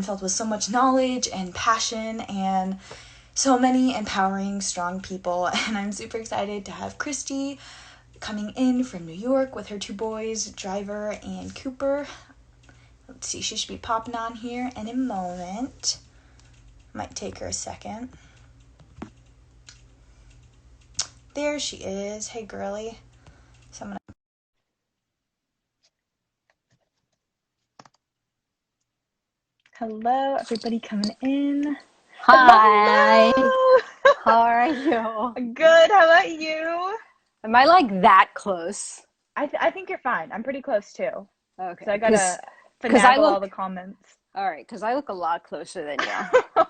filled with so much knowledge and passion and so many empowering, strong people. And I'm super excited to have Kristie coming in from New York with her two boys, Driver and Cooper. Let's see, she should be popping on here in a moment. Might take her a second. There she is. Hey, girly. So I'm gonna... Hello, everybody coming in. Hi. Hello. How are you? Good. How about you? Am I like that close? I think you're fine. I'm pretty close too. Okay. So I gotta because I finagle look all the comments. all right, because I look a lot closer than you.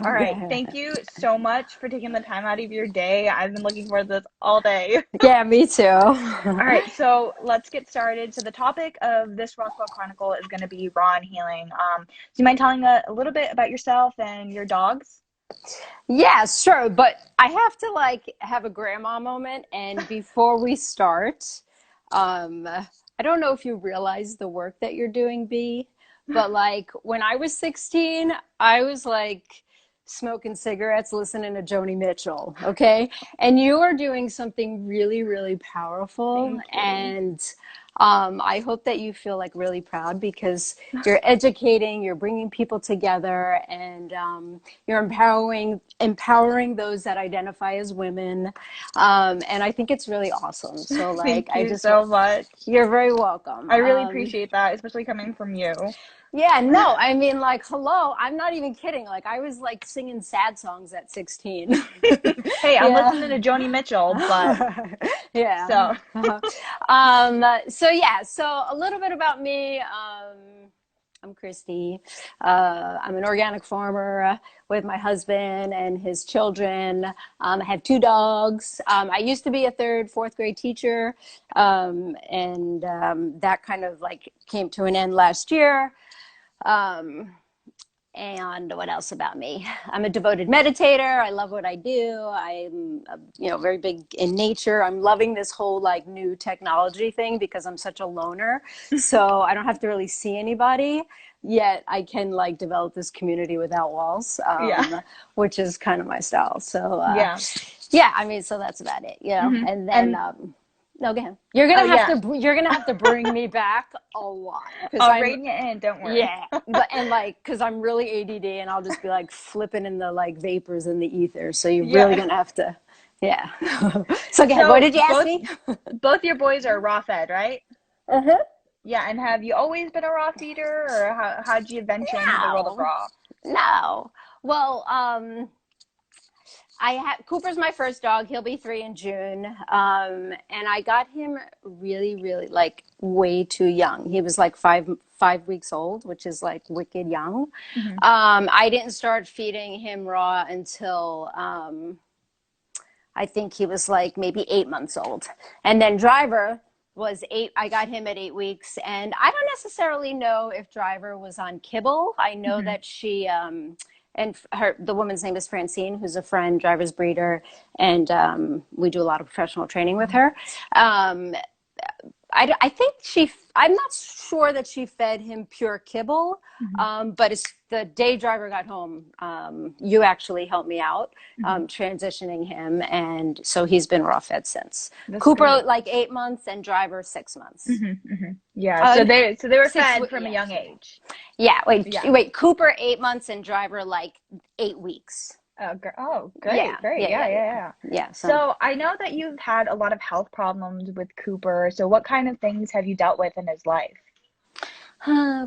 All right. Thank you so much for taking the time out of your day. I've been looking forward to this all day. Yeah, me too. All right, so let's get started. So the topic of this Roswell Chronicle is going to be raw and healing. So you mind telling a little bit about yourself and your dogs? Yeah, sure. But I have to like have a grandma moment. And before we start, I don't know if you realize the work that you're doing, B, but like when I was 16, I was like smoking cigarettes, listening to Joni Mitchell, okay? And you are doing something really, really powerful. Thank you. And I hope that you feel like really proud because you're educating, you're bringing people together, and you're empowering those that identify as women. And I think it's really awesome. So like, Thank you so much. You're very welcome. I really appreciate that, especially coming from you. Yeah, no, I mean, like, hello, I'm not even kidding. Like, I was like singing sad songs at 16. Hey, I'm Yeah. listening to Joni Mitchell, but yeah. So yeah, so a little bit about me. I'm Kristie. I'm an organic farmer with my husband and his children. I have two dogs. I used to be a third, fourth grade teacher, and that kind of like came to an end last year. And what else about me? I'm a devoted meditator. I love what I do. I'm, very big in nature. I'm loving this whole like new technology thing because I'm such a loner. So I don't have to really see anybody, yet I can like develop this community without walls, which is kind of my style. So yeah, I mean, so that's about it, And then no, go ahead. You're gonna have to bring me back a lot. I'll rein you in. Don't worry. Yeah, because I'm really ADD, and I'll just be like flipping in the like vapors in the ether. So you're really gonna have to, yeah. So again, what did you ask me? Both your boys are raw fed, right? Uh-huh. Yeah, and have you always been a raw feeder, or how'd you venture into the world of raw? No. Well, Cooper's my first dog. He'll be 3 in June. And I got him really, really like way too young. He was like five weeks old, which is like wicked young. Mm-hmm. I didn't start feeding him raw until I think he was like maybe 8 months old. And then Driver was 8. I got him at 8 weeks. And I don't necessarily know if Driver was on kibble. I know that she... and the woman's name is Francine, who's a friend, Driver's breeder, and we do a lot of professional training with her. I think I'm not sure that she fed him pure kibble, but it's the day Driver got home, you actually helped me out transitioning him, and so he's been raw fed since. That's Cooper great. like 8 months and Driver 6 months. Yeah, so they were fed from a young age. Yeah, wait, Cooper 8 months and Driver like 8 weeks. Oh, great, great, yeah. So I know that you've had a lot of health problems with Cooper. So what kind of things have you dealt with in his life?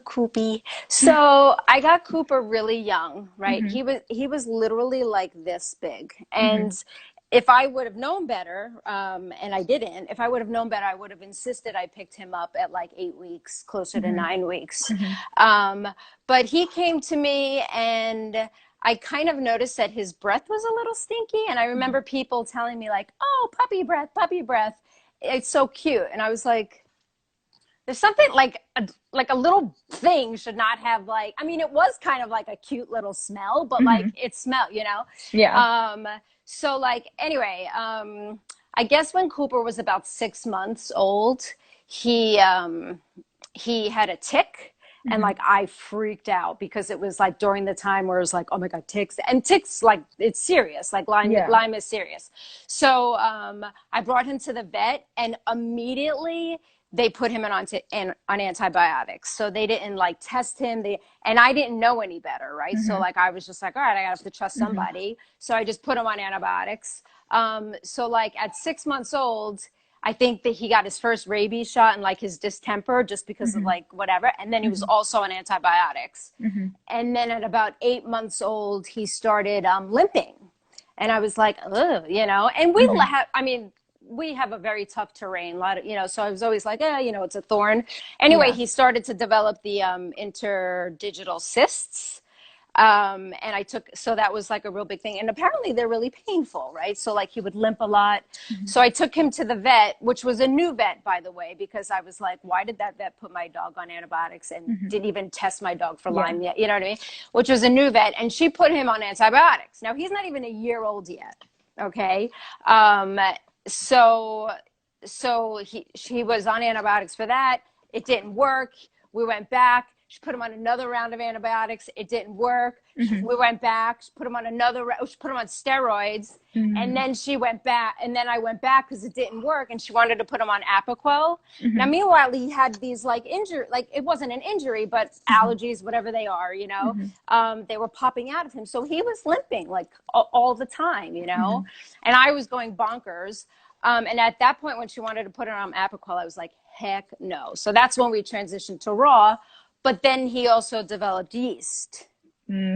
Coopy. So I got Cooper really young, right? He was literally like this big, and if I would have known better, and I didn't, if I would have known better, I would have insisted I picked him up at like 8 weeks, closer to 9 weeks. But he came to me, and I kind of noticed that his breath was a little stinky. And I remember people telling me like, oh, puppy breath, puppy breath. It's so cute. And I was like, there's something like a little thing should not have like, I mean, it was kind of like a cute little smell, but like it smelled, Yeah. So like, anyway, I guess when Cooper was about 6 months old, he had a tick. And like, I freaked out because it was like during the time where it was like, oh my God, ticks. And ticks, like, it's serious. Like Lyme is serious. So I brought him to the vet, and immediately they put him on antibiotics. So they didn't like test him. And I didn't know any better, right? So like, I was just like, all right, I have to trust somebody. So I just put him on antibiotics. So like at 6 months old, I think that he got his first rabies shot and like his distemper just because of like whatever. And then he was also on antibiotics. And then at about 8 months old, he started limping. And I was like, ugh, you know, and we we have a very tough terrain, a lot of, you know, so I was always like, you know, it's a thorn. Anyway, he started to develop the interdigital cysts. And so that was like a real big thing. And apparently they're really painful, right? So like he would limp a lot. So I took him to the vet, which was a new vet, by the way, because I was like, why did that vet put my dog on antibiotics and didn't even test my dog for Lyme yet? You know what I mean? Which was a new vet. And she put him on antibiotics. Now he's not even a year old yet. Okay. So he was on antibiotics for that. It didn't work. We went back. She put him on another round of antibiotics. It didn't work. We went back. She put him on she put him on steroids. And then she went back. And then I went back because it didn't work. And she wanted to put him on 𝗪𝗶𝘁𝗵. Now, meanwhile, he had these like injury, like it wasn't an injury, but allergies, whatever they are, you know, they were popping out of him. So he was limping like all the time, you know, and I was going bonkers. And at that point, when she wanted to put him on 𝗪𝗶𝘁𝗵, I was like, heck no. So that's when we transitioned to raw. But then he also developed yeast.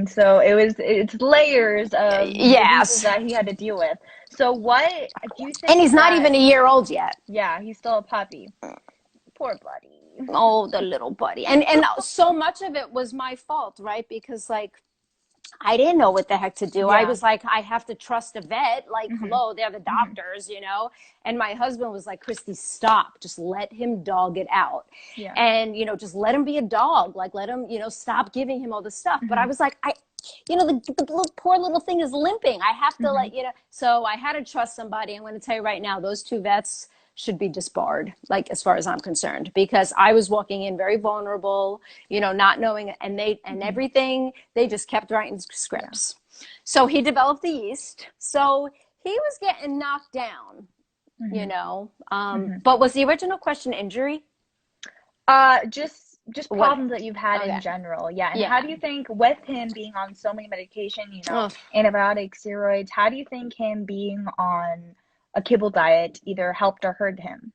So it's layers of diseases that he had to deal with. So what do you think? And he's not even a year old yet. Yeah, he's still a puppy. Poor buddy. Oh, the little buddy. And so much of it was my fault, right? Because like, I didn't know what the heck to do. I was like, I have to trust a vet. Like, hello, they're the doctors, you know? And my husband was like, Kristie, stop. Just let him dog it out. And, you know, just let him be a dog. Like, let him, you know, stop giving him all this stuff. But I was like, you know, the poor little thing is limping. I have to like, you know, so I had to trust somebody. I'm going to tell you right now, those two vets should be disbarred, like as far as I'm concerned, because I was walking in very vulnerable, you know, not knowing, and everything, they just kept writing scripts. So he developed the yeast. So he was getting knocked down, you know, but was the original question injury? Just problems that you've had in general. And how do you think with him being on so many medication, you know, antibiotics, steroids, how do you think him being on a kibble diet either helped or hurt him?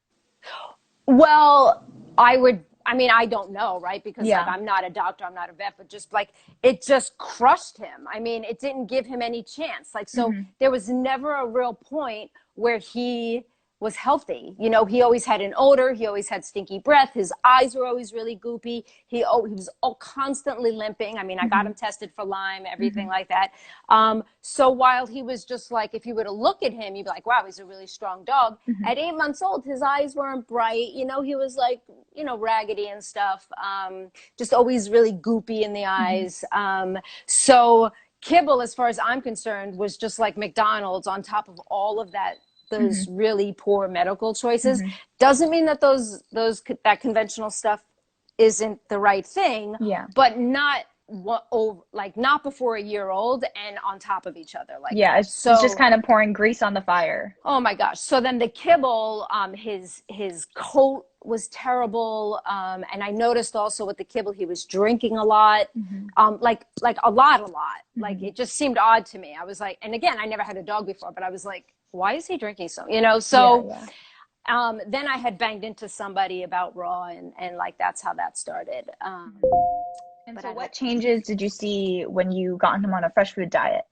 Well, I don't know, right? Because like, I'm not a doctor, I'm not a vet, but just like, it just crushed him. I mean, it didn't give him any chance. Like, so there was never a real point where he was healthy. You know, he always had an odor. He always had stinky breath. His eyes were always really goopy. He was constantly limping. I mean, I got him tested for Lyme, everything like that. So while he was just like, if you were to look at him, you'd be like, wow, he's a really strong dog. At 8 months old, his eyes weren't bright. You know, he was like, you know, raggedy and stuff. Just always really goopy in the eyes. So kibble, as far as I'm concerned, was just like McDonald's on top of all of that, those really poor medical choices. Doesn't mean that that conventional stuff isn't the right thing, but not not before a year old and on top of each other. Like, it's just kind of pouring grease on the fire. Oh my gosh. So then the kibble, his coat was terrible. And I noticed also with the kibble, he was drinking a lot, like a lot. Like, it just seemed odd to me. I was like, and again, I never had a dog before, but I was like, why is he drinking so, you know? So, then I had banged into somebody about raw and like, that's how that started. And so what changes did you see when you got him on a fresh food diet?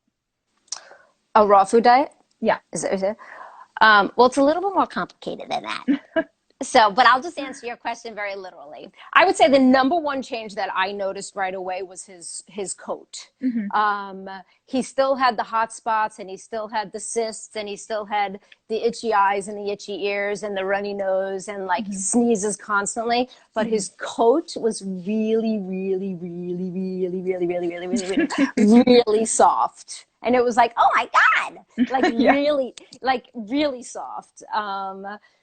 A raw food diet? Yeah. Is it? Well, it's a little bit more complicated than that. So, but I'll just answer your question very literally. I would say the number one change that I noticed right away was his coat. He still had the hot spots, and he still had the cysts, and he still had the itchy eyes and the itchy ears and the runny nose, and like he sneezes constantly. But his coat was really, really, really, really, really, really, really, really, really, really soft. And it was like, oh my God, like really, like really soft.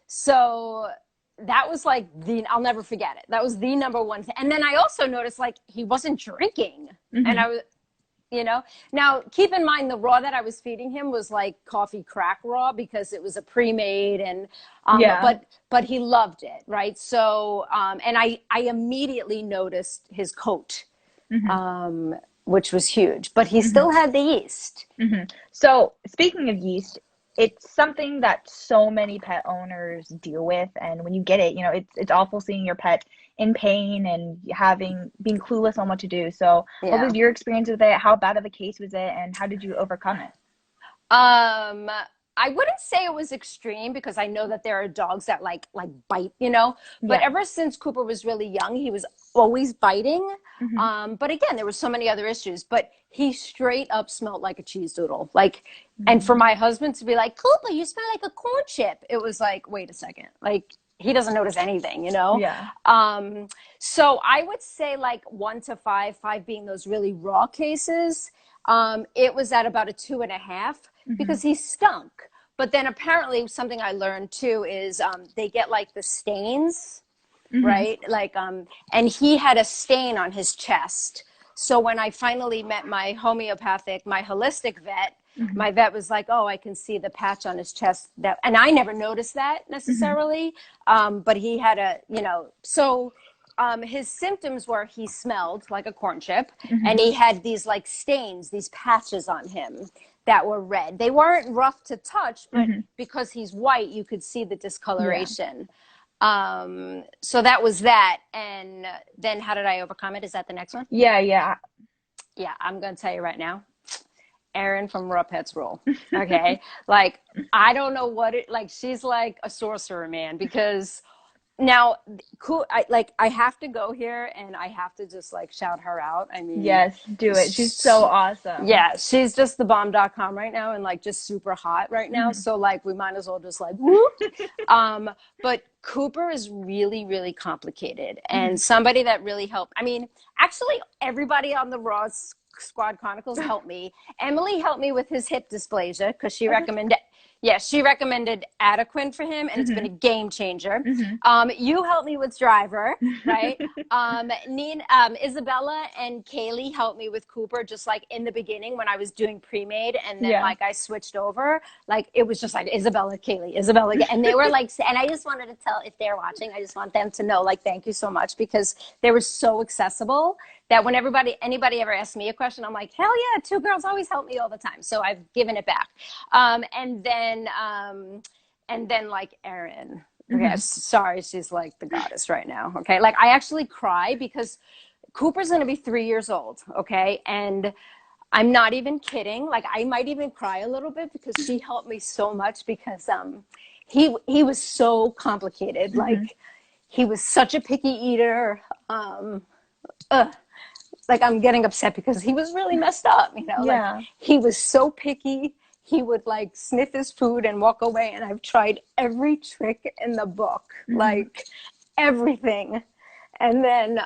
So that was like I'll never forget it. That was the number one thing. And then I also noticed like he wasn't drinking. And I was, now keep in mind the raw that I was feeding him was like coffee crack raw because it was a pre-made and, but he loved it. Right. So, and I immediately noticed his coat, which was huge, but he still had the yeast. So speaking of yeast, it's something that so many pet owners deal with. And when you get it, it's awful seeing your pet in pain and being clueless on what to do. So what was your experience with it? How bad of a case was it? And how did you overcome it? I wouldn't say it was extreme because I know that there are dogs that like bite, but ever since Cooper was really young, he was always biting. But again, there were so many other issues, but he straight up smelled like a cheese doodle. Like, and for my husband to be like, Cooper, you smell like a corn chip. It was like, wait a second. Like, he doesn't notice anything, So I would say like 1 to 5 being those really raw cases. It was at about a 2.5 because he stunk. But then apparently something I learned too is they get like the stains, right? Like, and he had a stain on his chest. So when I finally met my holistic vet, my vet was like, oh, I can see the patch on his chest. And I never noticed that necessarily. But he had his symptoms were he smelled like a corn chip and he had these like stains, these patches on him that were red. They weren't rough to touch, but because he's white, you could see the discoloration. So that was that. And then how did I overcome it? Is that the next one? Yeah, I'm going to tell you right now. Erin from Raw Pets Rule. Okay. Like, I don't know what she's like a sorcerer, man, because now I have to go here and I have to just like shout her out. I mean, yes, do it. She's so awesome. Yeah. She's just the bomb.com right now and like just super hot right now. So like, we might as well just like, whoop. But Cooper is really, really complicated and somebody that really helped. I mean, actually everybody on the Raw Squad Chronicles helped me. Emily helped me with his hip dysplasia because she recommended Adequin for him, and it's been a game changer. You helped me with Driver, right? Isabella and Kaylee helped me with Cooper, just like in the beginning when I was doing pre-made, and then like I switched over. Like it was just like Isabella, Kaylee, Isabella, and they were like, and I just wanted to tell, if they're watching, I just want them to know, like, thank you so much because they were so accessible that when anybody ever asks me a question, I'm like, hell yeah, 2 girls always help me all the time. So I've given it back. And then like Erin, okay, sorry, she's like the goddess right now. Okay. Like I actually cry because Cooper's going to be 3 years old. Okay. And I'm not even kidding. Like I might even cry a little bit because she helped me so much because, he was so complicated. Like he was such a picky eater. Like I'm getting upset because he was really messed up, like he was so picky. He would like sniff his food and walk away. And I've tried every trick in the book, like everything. And then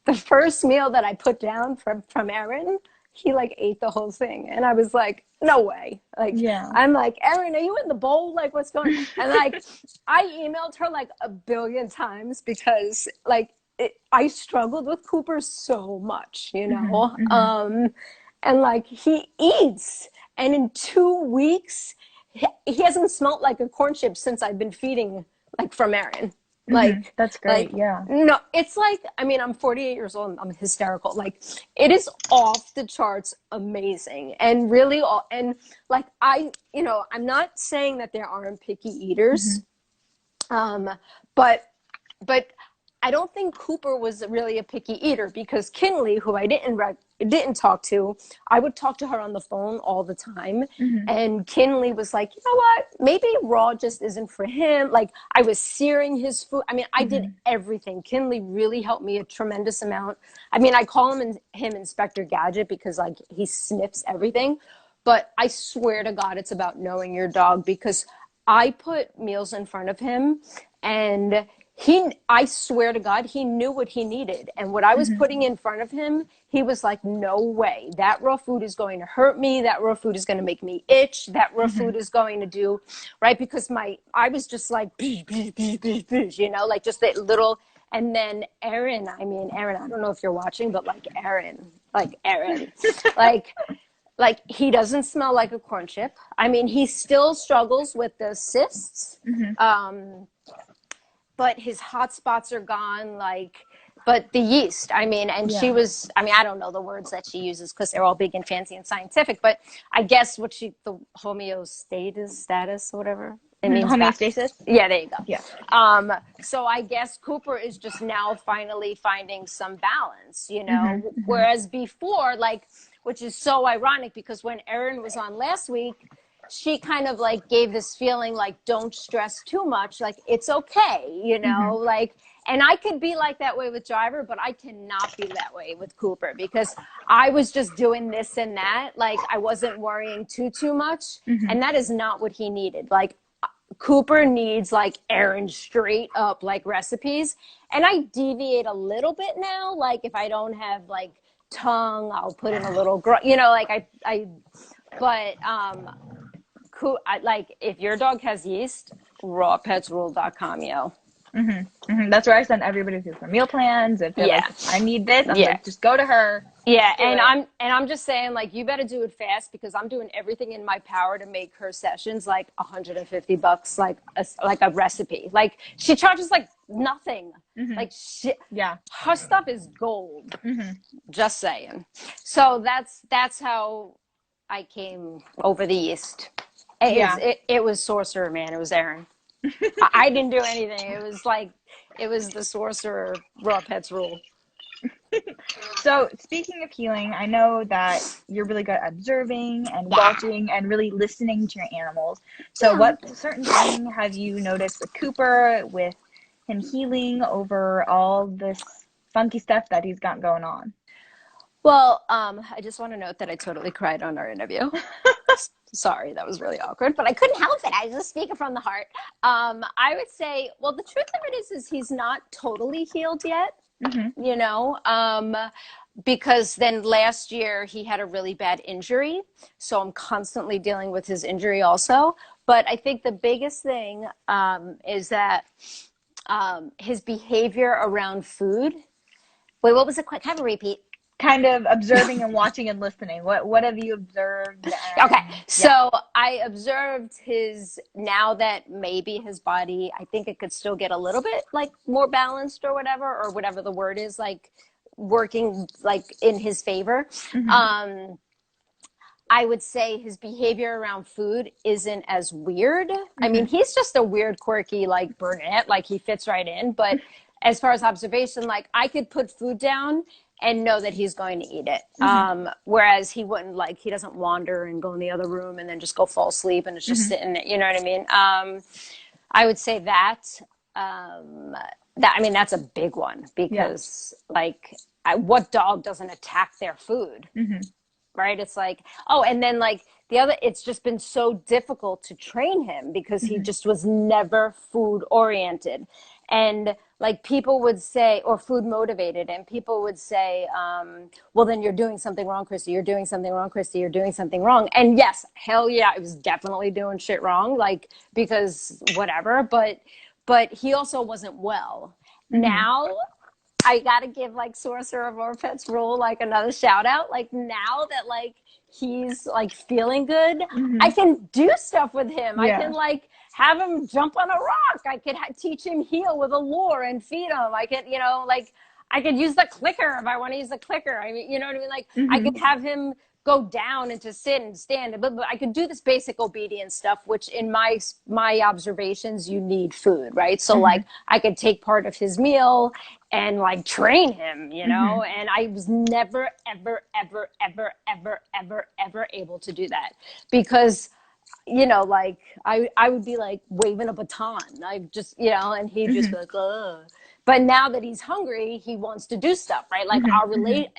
the first meal that I put down from Erin, he like ate the whole thing. And I was like, no way. Like, I'm like, Erin, are you in the bowl? Like what's going on? And like, I emailed her like 1 billion times because like, I struggled with Cooper so much, and like he eats and in 2 weeks, he hasn't smelt like a corn chip since I've been feeding like from Erin. Like, that's great. Like, no, it's like, I mean, I'm 48 years old and I'm hysterical. Like it is off the charts amazing and really and like, I'm not saying that there aren't picky eaters. But I don't think Cooper was really a picky eater because Kinley, who I didn't talk to, I would talk to her on the phone all the time. And Kinley was like, you know what, maybe raw just isn't for him. Like I was searing his food. I mean, I did everything. Kinley really helped me a tremendous amount. I mean, I call him Inspector Gadget because like he sniffs everything, but I swear to God, it's about knowing your dog because I put meals in front of him and I swear to God, he knew what he needed. And what I was putting in front of him, he was like, no way. That raw food is going to hurt me. That raw food is going to make me itch. That raw food is going to do, right? Because I was just like, you know, like just that little. And then Aaron, I don't know if you're watching, but like Aaron, like he doesn't smell like a corn chip. I mean, he still struggles with the cysts. But his hot spots are gone, but the yeast, she was, I don't know the words that she uses because they're all big and fancy and scientific, but I guess the homeostasis or whatever. It means homeostasis? Yeah, there you go. Yeah. So I guess Cooper is just now finally finding some balance, you know, whereas before, which is so ironic because when Erin was on last week, she kind of like gave this feeling like, don't stress too much. Like, it's okay, you know, and I could be like that way with Driver, but I cannot be that way with Cooper because I was just doing this and that. Like, I wasn't worrying too much. And that is not what he needed. Like, Cooper needs like Erin straight up like recipes. And I deviate a little bit now. Like, if I don't have like tongue, I'll put in a little, you know, like like if your dog has yeast, rawpetsrule.com, yo. That's where I send everybody through for meal plans. If they're like, I need this, I'm like, just go to her. Yeah, I'm just saying, like, you better do it fast because I'm doing everything in my power to make her sessions like $150, like a recipe. Like, she charges like nothing. Like, shit. Yeah, her stuff is gold. Just saying. So that's how I came over the yeast. It was Sorcerer, man. It was Aaron. I didn't do anything. It was the Sorcerer Raw Pets Rule. So speaking of healing, I know that you're really good at observing and watching and really listening to your animals. So what certain thing have you noticed with Cooper, with him healing over all this funky stuff that he's got going on? Well, I just want to note that I totally cried on our interview. Sorry, that was really awkward, but I couldn't help it. I was just speaking from the heart. I would say, well, the truth of it is he's not totally healed yet, you know, because then last year he had a really bad injury. So I'm constantly dealing with his injury also. But I think the biggest thing is that his behavior around food. Wait, what was it? Have a repeat. Kind of observing and watching and listening. What have you observed? So I observed now that maybe his body, I think it could still get a little bit like more balanced or whatever the word is, like working like in his favor. I would say his behavior around food isn't as weird. I mean, he's just a weird, quirky, like Burnett, like he fits right in. But as far as observation, like I could put food down and know that he's going to eat it. Whereas he wouldn't, like, he doesn't wander and go in the other room and then just go fall asleep and it's just sitting, you know what I mean? I would say that's a big one because what dog doesn't attack their food? Right? It's like, and then like it's just been so difficult to train him because he just was never food oriented. And like people would say, or food motivated, and people would say, well, then you're doing something wrong, Kristie. You're doing something wrong, Kristie. You're doing something wrong. And yes, hell yeah, I was definitely doing shit wrong, like, because whatever. But he also wasn't well. Now, I got to give like Sorcerer of Our Pets Rule like another shout out. Like now that like he's like feeling good, I can do stuff with him. I can like have him jump on a rock. I could teach him heel with a lure and feed him. I could, you know, like I could use the clicker if I want to use the clicker. I mean, you know what I mean? Like I could have him go down and to sit and stand, but I could do this basic obedience stuff, which in my observations, you need food, right? So like I could take part of his meal and like train him, you know, and I was never, ever, ever, ever, ever, ever, ever able to do that because, you know, like I would be like waving a baton. I just, you know, and he'd just be like, ugh. But now that he's hungry, he wants to do stuff, right? Like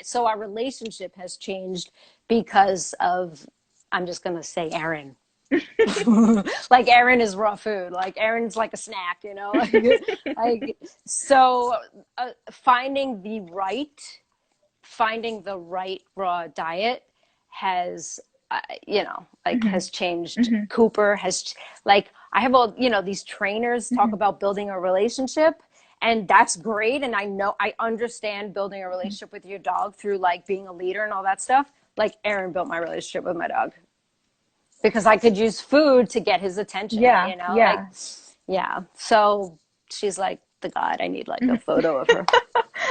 so our relationship has changed because of, I'm just going to say Aaron. Like Aaron is raw food. Like Aaron's like a snack, you know? Like, so finding the right raw diet has, you know, like has changed. Cooper has, like, I have all, you know, these trainers talk about building a relationship, and that's great. And I understand building a relationship with your dog through like being a leader and all that stuff. Like Aaron built my relationship with my dog because I could use food to get his attention, you know? Like, yeah. So she's like the God. I need like a photo of her.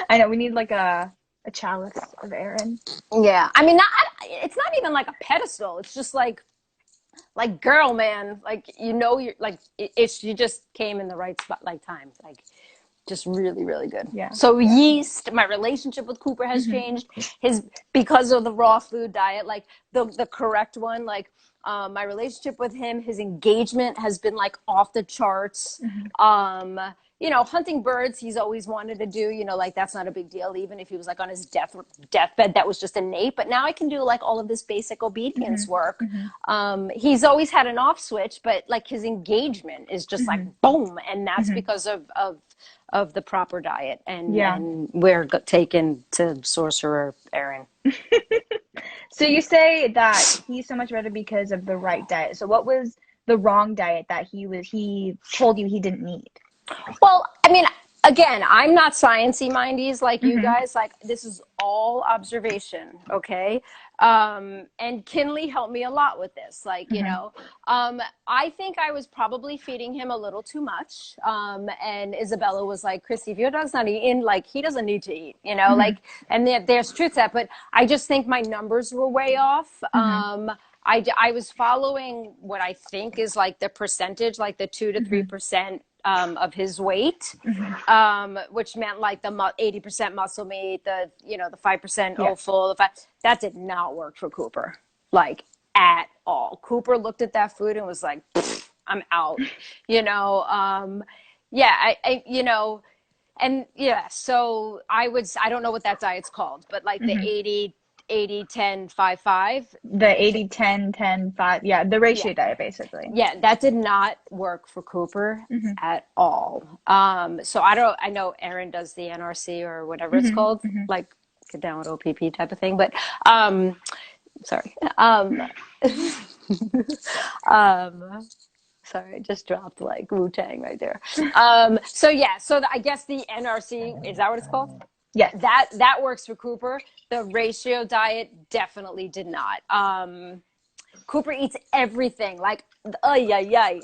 I know, we need like a chalice of Aaron. Yeah. I mean, it's not even like a pedestal. It's just like, girl, man, like, you know, you're like, she just came in the right spot, like time, like just really, really good. Yeah. So yeast, my relationship with Cooper has changed because of the raw food diet, like the correct one, like, my relationship with him, his engagement has been like off the charts. You know, hunting birds, he's always wanted to do, you know, like that's not a big deal. Even if he was like on his deathbed, that was just innate. But now I can do like all of this basic obedience work. He's always had an off switch, but like his engagement is just like boom. And that's because of the proper diet. And we're taken to Sorcerer Aaron. So you say that he's so much better because of the right diet. So what was the wrong diet that he told you he didn't need? Well, I mean, again, I'm not sciencey mindies like you guys. Like, this is all observation, okay? And Kinley helped me a lot with this. Like, you know, I think I was probably feeding him a little too much. And Isabella was like, Kristie, if your dog's not eating, like, he doesn't need to eat, you know? Like, and there's truth to that. But I just think my numbers were way off. I was following what I think is like the percentage, like the 2 to 3%. Of his weight, which meant like the 80% muscle meat, the 5% offal. That did not work for Cooper, like at all. Cooper looked at that food and was like, I'm out, you know? I you know, and yeah, so I don't know what that diet's called, but like the 80, 10, 5, 5. The 80, 10, 10, 5. Yeah, the ratio diet, basically. Yeah, that did not work for Cooper at all. So I know Aaron does the NRC or whatever it's called, like get down with OPP type of thing. But sorry. Sorry, I just dropped like Wu-Tang right there. So yeah, I guess the NRC, is that what it's called? Yeah, that works for Cooper. The ratio diet definitely did not. Cooper eats everything, like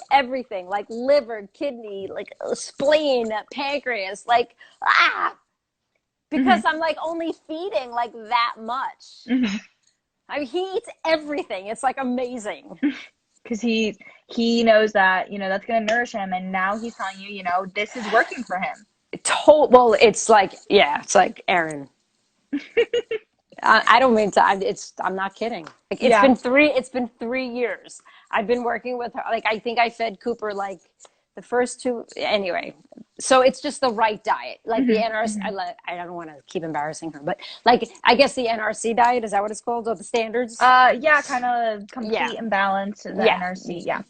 everything, like liver, kidney, like spleen, pancreas, like because I'm like only feeding like that much. I mean, he eats everything. It's like amazing. Because he knows that, you know, that's going to nourish him, and now he's telling you, you know, this is working for him. Well, it's like Aaron. I don't mean to. I'm not kidding. Like it's been 3 years. I've been working with her. Like I think I fed Cooper like the first 2. Anyway, so it's just the right diet. Like the NRC. I don't want to keep embarrassing her, but like I guess the NRC diet, is that what it's called, or the standards? Yeah, kind of complete and balanced. The NRC. Yeah.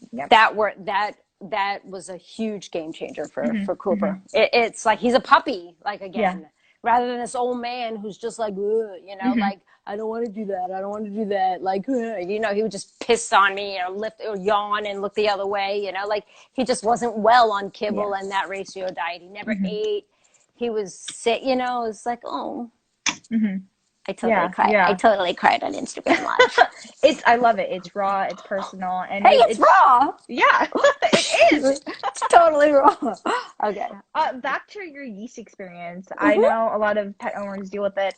That was a huge game changer for Cooper. It's like he's a puppy, like again, rather than this old man who's just like, you know, like, I don't want to do that. I don't want to do that. Like, you know, he would just piss on me or lift or yawn and look the other way, you know, like he just wasn't well on kibble and that ratio diet. He never ate. He was sick, you know, it's like, oh. I totally cried. I totally cried on Instagram Live. I love it. It's raw. It's personal. And hey, it's raw. Yeah, it is. It's totally raw. Okay. Back to your yeast experience. I know a lot of pet owners deal with it.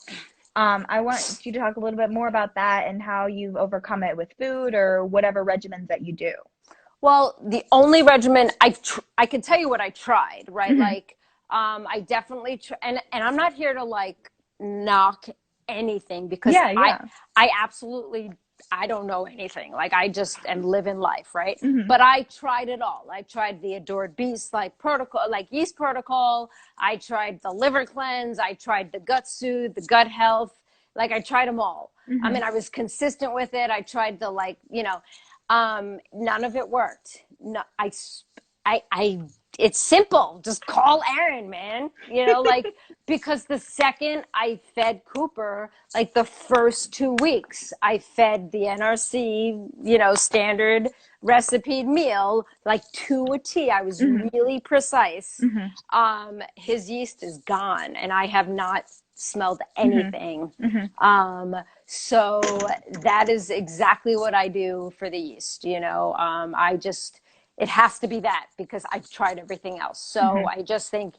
I want you to talk a little bit more about that and how you've overcome it with food or whatever regimens that you do. Well, the only regimen I can tell you what I tried, right? Like, I definitely and I'm not here to like knock anything because I absolutely, I don't know anything. Like I just am living life, right? But I tried it all. I tried the Adored Beast like protocol, like yeast protocol. I tried the liver cleanse. I tried the gut soothe, the gut health. Like I tried them all. I mean, I was consistent with it. I tried the like, you know, None of it worked. No, it's simple. Just call Aaron, man. You know, like, because the second I fed Cooper, like the first 2 weeks, I fed the NRC, you know, standard recipe meal, like to a T. I was really precise. His yeast is gone, and I have not smelled anything. So that is exactly what I do for the yeast. You know, it has to be that, because I've tried everything else. So I just think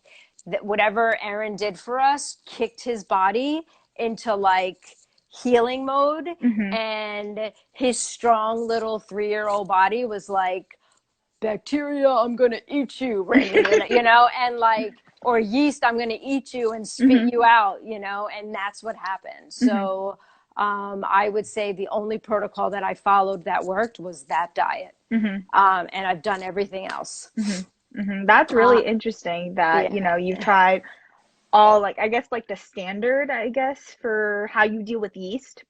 that whatever Aaron did for us kicked his body into like healing mode, and his strong little 3-year-old body was like, bacteria, I'm gonna eat you, you know, and like, or yeast, I'm gonna eat you and spit you out, you know, and that's what happened. So I would say the only protocol that I followed that worked was that diet. And I've done everything else. That's really interesting that, you know, you've tried all, like, I guess, like the standard, I guess, for how you deal with yeast.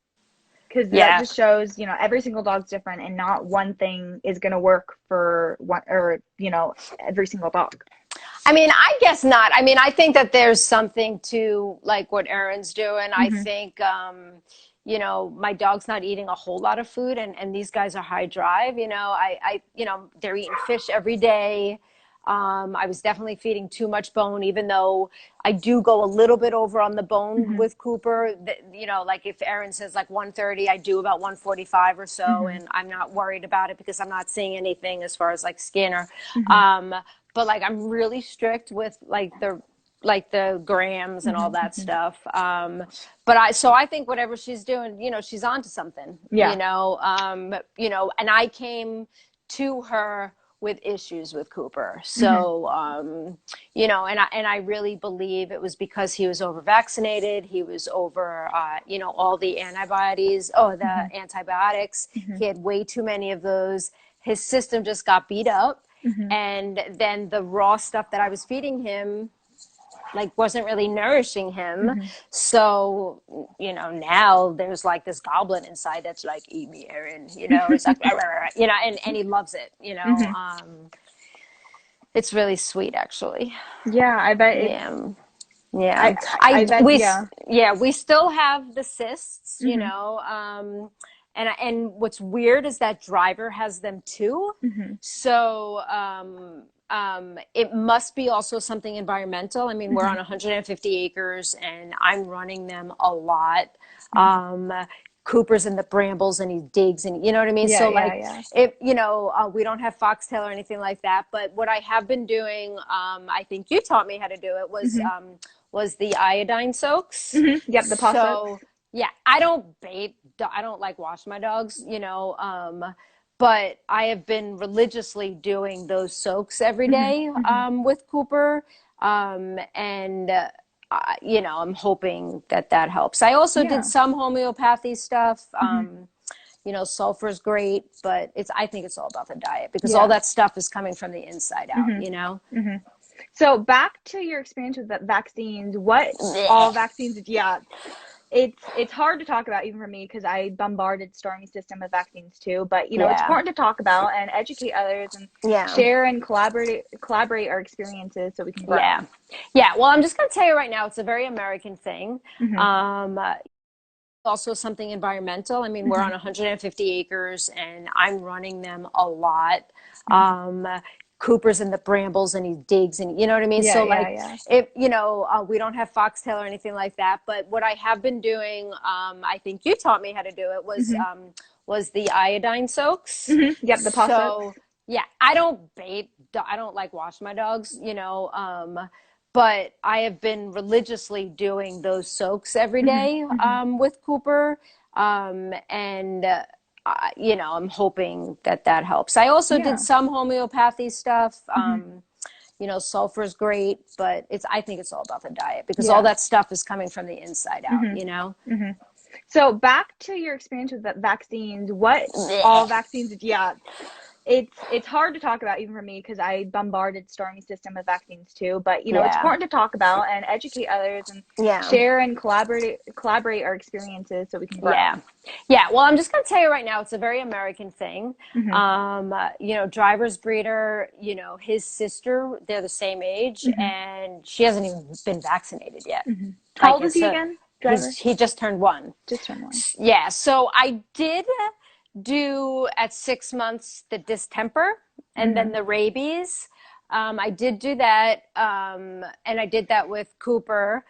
Because that just shows, you know, every single dog's different, and not one thing is going to work for one, or, you know, every single dog. I mean, I guess not. I mean, I think that there's something to like what Aaron's doing. I think, you know, my dog's not eating a whole lot of food, and these guys are high drive, you know, you know, they're eating fish every day. I was definitely feeding too much bone, even though I do go a little bit over on the bone with Cooper. You know, like if Aaron says like 130, I do about 145 or so, and I'm not worried about it because I'm not seeing anything as far as like skin or, but like I'm really strict with like the grams and all that stuff. But I think whatever she's doing, you know, she's onto something, you know, and I came to her with issues with Cooper. So, you know, and I really believe it was because he was over vaccinated. He was over, you know, all the antibiotics. He had way too many of those. His system just got beat up. And then the raw stuff that I was feeding him, like, wasn't really nourishing him. So, you know, now there's like this goblin inside that's like, eat me, Aaron, you know, it's like, you know, and he loves it, you know. It's really sweet, actually. Yeah, I bet. We still have the cysts, you know, and what's weird is that Driver has them too. So, it must be also something environmental. I mean, we're on 150 acres and I'm running them a lot. Cooper's in the brambles and he digs, and you know what I mean? If, you know, we don't have foxtail or anything like that, but what I have been doing, I think you taught me how to do it, was the iodine soaks. Yep, the paw soaks. Yeah, I don't like wash my dogs, you know, but I have been religiously doing those soaks every day with Cooper. You know, I'm hoping that helps. I also did some homeopathy stuff. You know, sulfur's great, but I think it's all about the diet, because all that stuff is coming from the inside out, you know? So back to your experience with the vaccines, what all vaccines, it's hard to talk about, even for me, because I bombarded Stormy's system with vaccines too. But, you know, it's important to talk about and educate others and share and collaborate our experiences so we can grow. Yeah. Well, I'm just going to tell you right now, it's a very American thing. Also something environmental. I mean, we're on 150 acres and I'm running them a lot. Cooper's in the brambles and he digs, and you know what I mean? If, you know, we don't have foxtail or anything like that, but what I have been doing, I think you taught me how to do it, was the iodine soaks. Yep, the paw soaks. Yeah, I don't like wash my dogs, you know, but I have been religiously doing those soaks every day with Cooper, you know, I'm hoping that helps. I also did some homeopathy stuff. You know, sulfur's great, but I think it's all about the diet, because all that stuff is coming from the inside out, you know? So back to your experience with the vaccines, what all vaccines, it's hard to talk about even for me because I bombarded 𝗪𝗏 system with vaccines too. But you know, it's important to talk about and educate others and share and collaborate our experiences so we can grow. Yeah. Well, I'm just gonna tell you right now, it's a very American thing. You know, Driver's breeder, you know, his sister, they're the same age, and she hasn't even been vaccinated yet. How old is he again? Driver? He just turned 1. Just turned 1. Yeah. So I did do at 6 months the distemper and then the rabies. I did do that, and I did that with Cooper.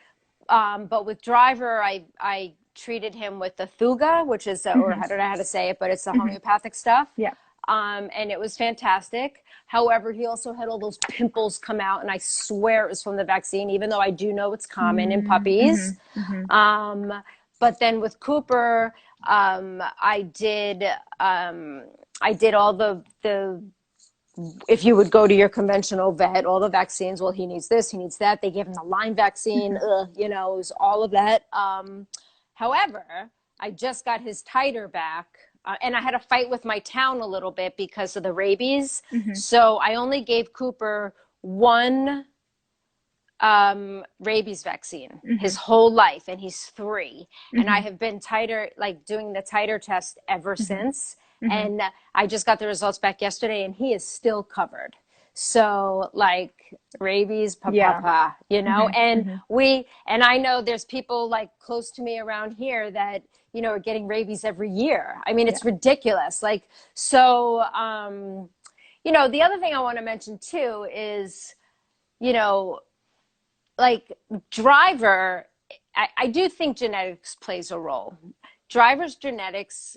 But with Driver, I treated him with the Thuga, which is, or I don't know how to say it, but it's the homeopathic stuff. Yeah. And it was fantastic. However, he also had all those pimples come out, and I swear it was from the vaccine, even though I do know it's common in puppies. But then with Cooper, I did all the if you would go to your conventional vet, all the vaccines, well, he needs this, he needs that. They gave him the Lyme vaccine, you know, it was all of that. However, I just got his titer back, and I had a fight with my town a little bit because of the rabies. So I only gave Cooper 1 rabies vaccine his whole life, and he's 3. And I have been doing the titer test ever since. And I just got the results back yesterday, and he is still covered. So like rabies, you know, and and I know there's people like close to me around here that, you know, are getting rabies every year. I mean, it's ridiculous. Like, so, you know, the other thing I want to mention too is, you know, like Driver, I do think genetics plays a role. Driver's genetics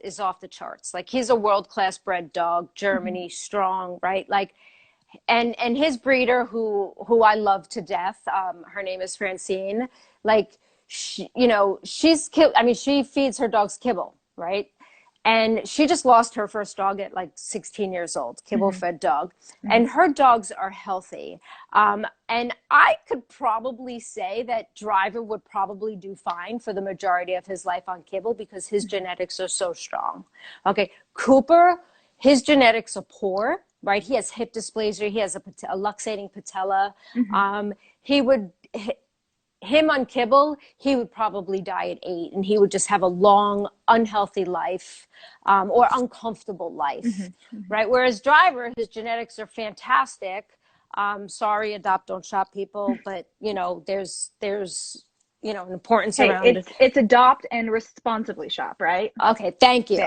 is off the charts. Like, he's a world-class bred dog, Germany, strong, right? Like, and his breeder, who I love to death, her name is Francine. Like, she, you know, she feeds her dogs kibble, right? And she just lost her first dog at like 16 years old, kibble-fed dog. And her dogs are healthy. And I could probably say that Driver would probably do fine for the majority of his life on kibble because his genetics are so strong. Okay, Cooper, his genetics are poor, right? He has hip dysplasia. He has a luxating patella. Him on kibble, he would probably die at 8, and he would just have a long, unhealthy life, or uncomfortable life, right? Whereas Driver, his genetics are fantastic. Sorry, adopt, don't shop people, but you know, there's you know, an importance around it's adopt and responsibly shop, right? Okay, thank you.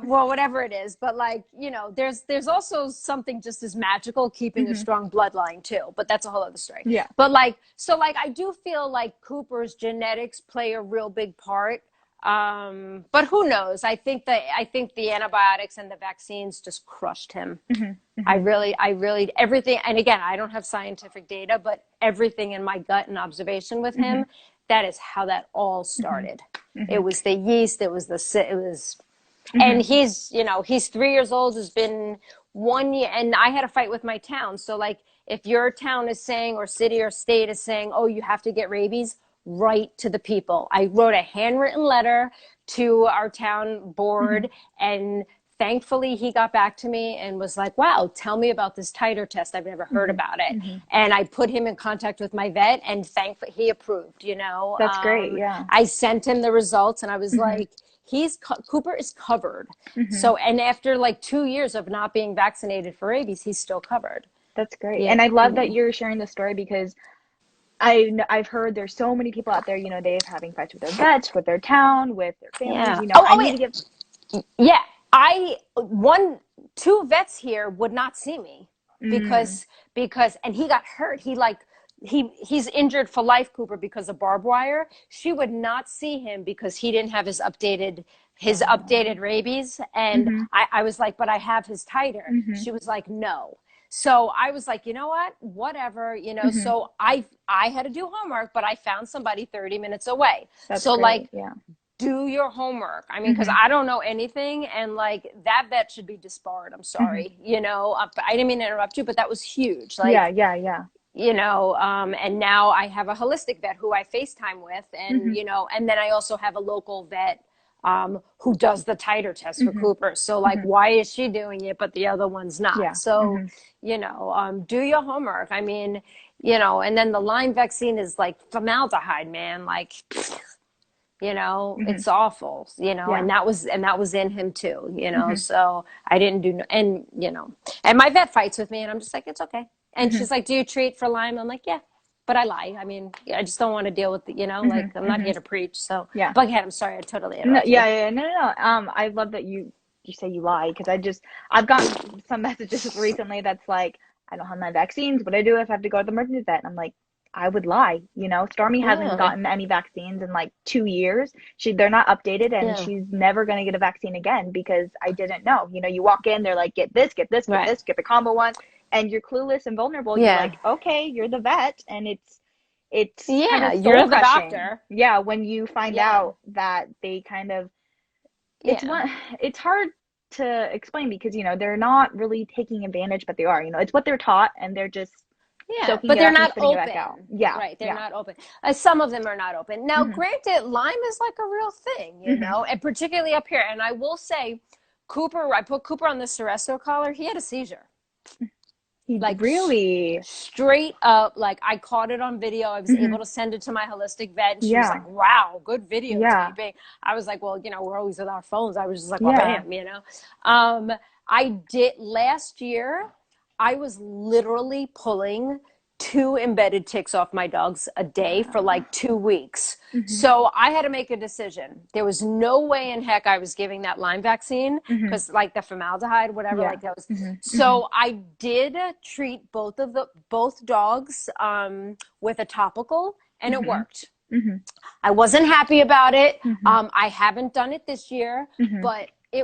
Well, whatever it is, but like, you know, there's also something just as magical keeping a strong bloodline too, but that's a whole other story. Yeah. But like, so like, I do feel like Cooper's genetics play a real big part. But who knows? I think the antibiotics and the vaccines just crushed him. I really, everything. And again, I don't have scientific data, but everything in my gut and observation with him, that is how that all started. It was the yeast. It was and he's, you know, he's 3 years old, has been 1 year, and I had a fight with my town. So like, if your town is saying, or city or state is saying, oh, you have to get rabies, write to the people. I wrote a handwritten letter to our town board, and thankfully he got back to me and was like, wow, tell me about this titer test. I've never heard about it. And I put him in contact with my vet, and thankfully he approved, you know. That's great. Yeah. I sent him the results, and I was like, Cooper is covered. So, and after like 2 years of not being vaccinated for rabies, he's still covered. That's great. And I love that you're sharing this story, because I've heard there's so many people out there, you know, they're having fights with their vets, with their town, with their families, you know. I need to give... 2 vets here would not see me because, and he got hurt. He's injured for life, Cooper, because of barbed wire. She would not see him because he didn't have his updated rabies. And I was like, but I have his titer. She was like, no. So I was like, you know what, whatever, you know, so I had to do homework, but I found somebody 30 minutes away. That's so great. Like, do your homework. I mean, because I don't know anything, and like, that vet should be disbarred. I'm sorry, you know, I didn't mean to interrupt you, but that was huge. Like, yeah. You know, and now I have a holistic vet who I FaceTime with, and, you know, and then I also have a local vet who does the titer test for Cooper. So like, why is she doing it, but the other one's not? Yeah. So, you know, do your homework. I mean, you know, and then the Lyme vaccine is like formaldehyde, man. Like, you know, it's awful, you know, and that was in him too, you know, so I didn't do, and, you know, and my vet fights with me and I'm just like, it's okay. And she's like, do you treat for Lyme? I'm like, yeah, but I lie. I mean, I just don't want to deal with the, you know, like I'm not here to preach. So, but again, I'm sorry, I totally interrupted. No. I love that you say you lie, because I've gotten some messages recently that's like, I don't have my vaccines. What do I do if I have to go to the emergency vet? And I'm like, I would lie, you know. Stormy hasn't gotten any vaccines in like 2 years. They're not updated, and she's never going to get a vaccine again because I didn't know. You know, you walk in, they're like, get this, get this, get this, get the combo one, and you're clueless and vulnerable. You're like, okay, you're the vet, and it's kind of you're the doctor. Yeah, when you find out that they kind of, it's hard to explain because, you know, they're not really taking advantage, but they are. You know, it's what they're taught, and they're just. But they're not open. Right, they're not open. Some of them are not open. Now, granted, Lyme is like a real thing, you know, and particularly up here. And I will say, I put Cooper on the 𝗪𝗪 collar. He had a seizure. Like, really? Straight up. Like, I caught it on video. I was able to send it to my holistic vet. And she was like, wow, good videotaping. I was like, well, you know, we're always with our phones. I was just like, well, bam, you know. I did last year. I was literally pulling 2 embedded ticks off my dogs a day for like 2 weeks. So I had to make a decision. There was no way in heck I was giving that Lyme vaccine because like the formaldehyde, whatever, like that was. So I did treat both dogs with a topical, and it worked. I wasn't happy about it. I haven't done it this year, but I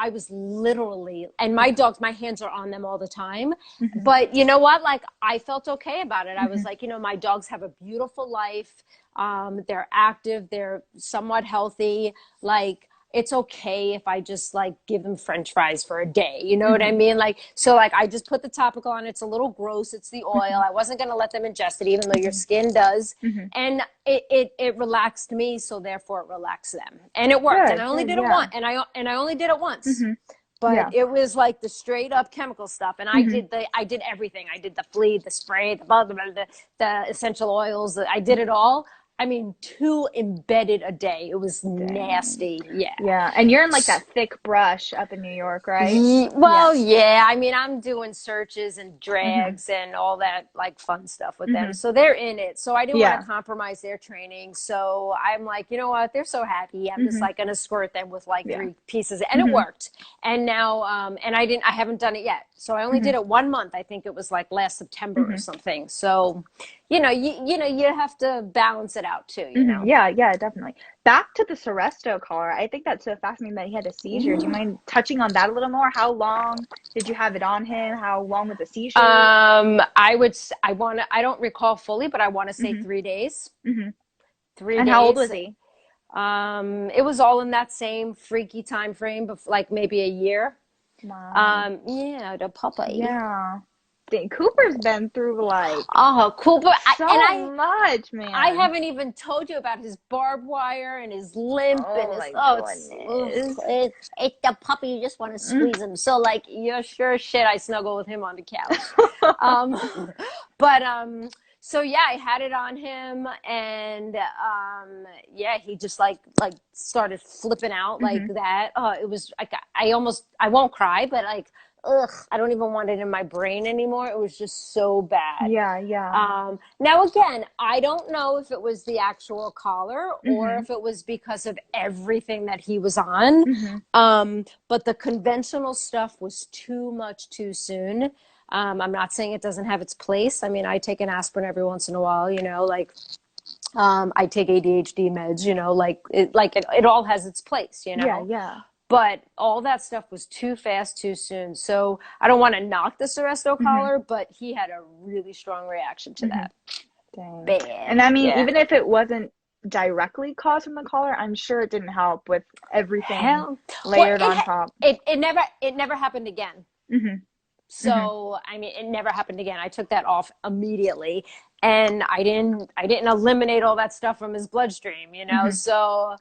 was literally, and my dogs, my hands are on them all the time. But you know what? Like, I felt okay about it. I was like, you know, my dogs have a beautiful life. They're active. They're somewhat healthy. Like, it's okay if I just like give them French fries for a day. You know what I mean? Like, so like I just put the topical on. It's a little gross. It's the oil. I wasn't going to let them ingest it, even though your skin does. And it relaxed me. So therefore it relaxed them, and it worked. And I only did it once, and I only did it once. But it was like the straight up chemical stuff. And I did everything. I did the flea, the spray, the essential oils. I did it all. I mean, 2 embedded a day. It was nasty. Yeah. And you're in like that thick brush up in New York, right? I mean, I'm doing searches and drags and all that like fun stuff with them. So they're in it. So I didn't want to compromise their training. So I'm like, you know what? They're so happy. I'm just like going to squirt them with like 3 pieces. And it worked. And now, and I haven't done it yet. So I only did it 1 month. I think it was like last September or something. So, you know, you have to balance it out too, you know? Yeah, definitely. Back to the 𝗪𝗪 collar. I think that's so fascinating that he had a seizure. Do you mind touching on that a little more? How long did you have it on him? How long was the seizure? I don't recall fully, but I want to say 3 days. 3 days. And how old was he? It was all in that same freaky time frame, of like maybe a year. Wow. The puppy. Yeah. Cooper's been through like Cooper so much, man. I haven't even told you about his barbed wire and his limp it's the puppy. You just want to squeeze him. So like, you're sure shit I snuggle with him on the couch. So yeah, I had it on him, and he just like started flipping out like that. It was like I won't cry, but like, I don't even want it in my brain anymore. It was just so bad. Yeah. Now again, I don't know if it was the actual collar or if it was because of everything that he was on. But the conventional stuff was too much too soon. I'm not saying it doesn't have its place. I mean, I take an aspirin every once in a while, you know, like, I take ADHD meds, you know, like it all has its place, you know? Yeah. But all that stuff was too fast, too soon. So I don't want to knock the 𝗪𝗪 collar, but he had a really strong reaction to that. Dang. Bad. And I mean, even if it wasn't directly caused from the collar, I'm sure it didn't help with everything layered on top. It never happened again. So I mean, it never happened again. I took that off immediately, and I didn't eliminate all that stuff from his bloodstream, you know. So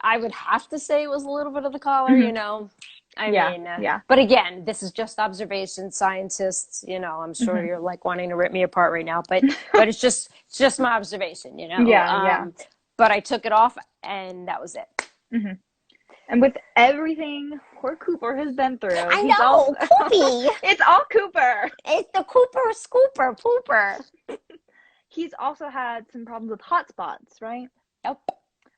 I would have to say it was a little bit of the collar, Mhm. you know. I Yeah, mean, yeah. but again, this is just observation. Scientists, you know, I'm sure Mhm. you're like wanting to rip me apart right now, but it's just my observation, you know. Yeah. But I took it off, and that was it. Mhm. And with everything poor Cooper has been through, I he's know, also Coopy. it's all Cooper. It's the Cooper scooper pooper. He's also had some problems with hotspots, right? Yep.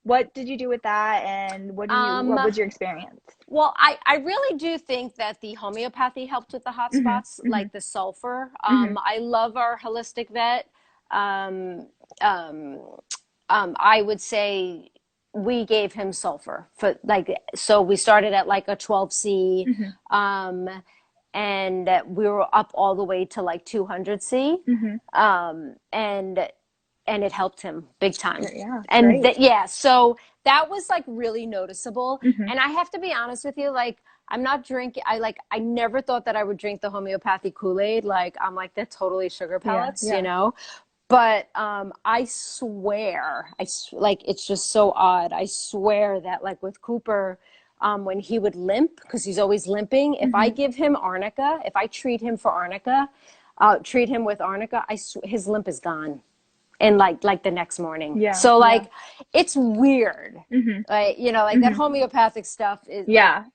What did you do with that, and what was your experience? Well, I really do think that the homeopathy helped with the hot spots, like the sulfur. I love our holistic vet. Um, um, I would say we gave him sulfur for like, so we started at like a 12C, and we were up all the way to like 200C. And it helped him big time. Yeah, And great. so that was like really noticeable. Mhm. And I have to be honest with you, like I'm not drinking. I never thought that I would drink the homeopathic Kool-Aid. Like I'm like, they're totally sugar pellets, you know. But I swear, like it's just so odd. I swear that like with Cooper, when he would limp, because he's always limping, if I give him arnica, if I treat him for arnica, treat him with arnica, his limp is gone. And like the next morning. Yeah. So like, it's weird. Mhm. Like, you know, like that homeopathic stuff is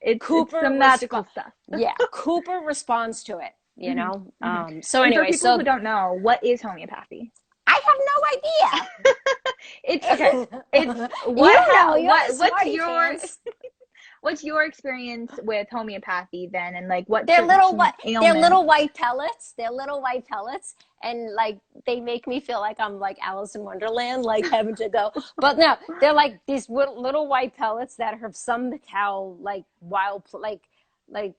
it's some magical stuff. Yeah, Cooper responds to it, you know. So and anyway, for people who don't know, what is homeopathy? I have no idea. It's okay. It's what's your experience with homeopathy then, and like what they're little white pellets. They're little white pellets, and like they make me feel like I'm like Alice in Wonderland, like having to go. But no, they're like these little white pellets that have somehow like wild I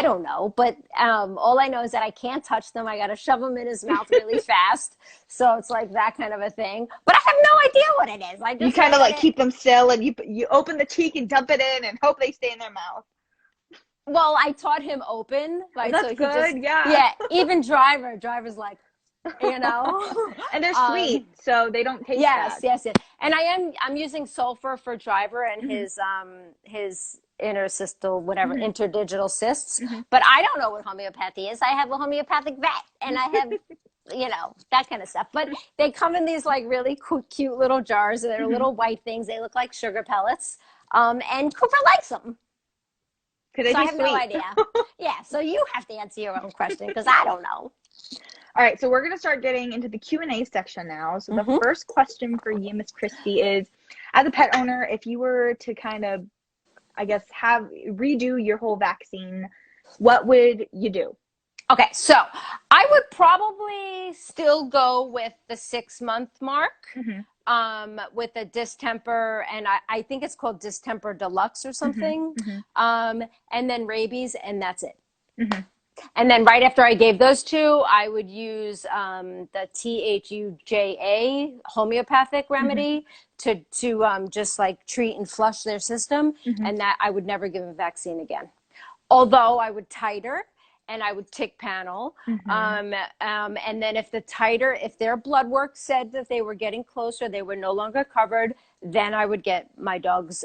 don't know, but all I know is that I can't touch them. I got to shove them in his mouth really fast. So it's like that kind of a thing. But I have no idea what it is. I just you kind of like keep them still, and you open the cheek and dump it in and hope they stay in their mouth. Well, I taught him open. Right? That's so good. Yeah. Even driver's like, you know, and they're sweet, so they don't taste bad. Yes. And I'm using sulfur for driver and his interstitial, whatever, interdigital cysts. But I don't know what homeopathy is. I have a homeopathic vet, and I have, you know, that kind of stuff. But they come in these like really cute little jars. They're little white things. They look like sugar pellets. And Cooper likes them. So I have no idea. Yeah, so you have to answer your own question because I don't know. All right, so we're going to start getting into the Q&A section now. So the first question for you, Miss Kristie, is as a pet owner, if you were to kind of, I guess, redo your whole vaccine, what would you do? Okay, so I would probably still go with the 6-month mark with the distemper, and I think it's called distemper deluxe or something, and then rabies, and that's it. And then right after I gave those two, I would use the THUJA homeopathic remedy to just like treat and flush their system, and that I would never give a vaccine again. Although I would titer and I would tick panel, and then if their blood work said that they were getting closer, they were no longer covered, then I would get my dogs